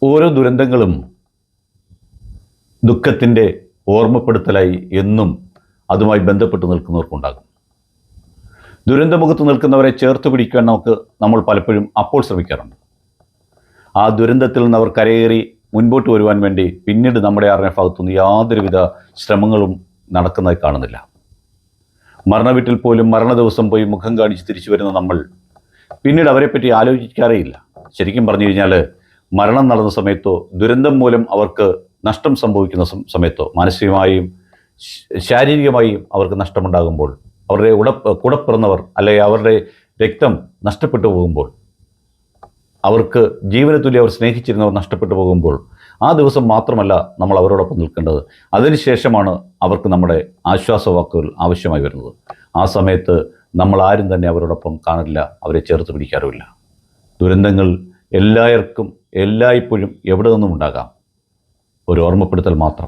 ഓരോ ദുരന്തങ്ങളും ദുഃഖത്തിൻ്റെ ഓർമ്മപ്പെടുത്തലായി എന്നും അതുമായി ബന്ധപ്പെട്ട് നിൽക്കുന്നവർക്കുണ്ടാകും. ദുരന്തമുഖത്ത് നിൽക്കുന്നവരെ ചേർത്ത് പിടിക്കാൻ നമ്മൾ പലപ്പോഴും അപ്പോൾ ശ്രമിക്കാറുണ്ട്. ആ ദുരന്തത്തിൽ നിന്ന് അവർ കരയേറി മുൻപോട്ട് വരുവാൻ വേണ്ടി പിന്നീട് നമ്മുടെ ആരുടെ ഭാഗത്തുനിന്ന് യാതൊരുവിധ ശ്രമങ്ങളും നടക്കുന്നതായി കാണുന്നില്ല. മരണവീട്ടിൽ പോലും മരണ ദിവസം പോയി മുഖം കാണിച്ച് തിരിച്ചു വരുന്ന നമ്മൾ പിന്നീട് അവരെപ്പറ്റി ആലോചിക്കാറേയില്ല. ശരിക്കും പറഞ്ഞു കഴിഞ്ഞാൽ മരണം നടന്ന സമയത്തോ ദുരന്തം മൂലം അവർക്ക് നഷ്ടം സംഭവിക്കുന്ന സമയത്തോ മാനസികമായും ശാരീരികമായും അവർക്ക് നഷ്ടമുണ്ടാകുമ്പോൾ, അവരുടെ കൂടപ്പിറന്നവർ അല്ലെങ്കിൽ അവരുടെ രക്തം നഷ്ടപ്പെട്ടു പോകുമ്പോൾ, അവർക്ക് ജീവന തുല്യം അവർ സ്നേഹിച്ചിരുന്നവർ നഷ്ടപ്പെട്ടു പോകുമ്പോൾ ആ ദിവസം മാത്രമല്ല നമ്മൾ അവരോടൊപ്പം നിൽക്കേണ്ടത്. അതിനുശേഷമാണ് അവർക്ക് നമ്മുടെ ആശ്വാസവാക്കുകൾ ആവശ്യമായി വരുന്നത്. ആ സമയത്ത് നമ്മൾ ആരും തന്നെ അവരോടൊപ്പം കാണില്ല, അവരെ ചേർത്ത് പിടിക്കാറുമില്ല. ദുരന്തങ്ങൾ എല്ലാവർക്കും എല്ലായ്പ്പോഴും എവിടെ നിന്നും ഉണ്ടാകാം. ഒരു ഓർമ്മപ്പെടുത്തൽ മാത്രം.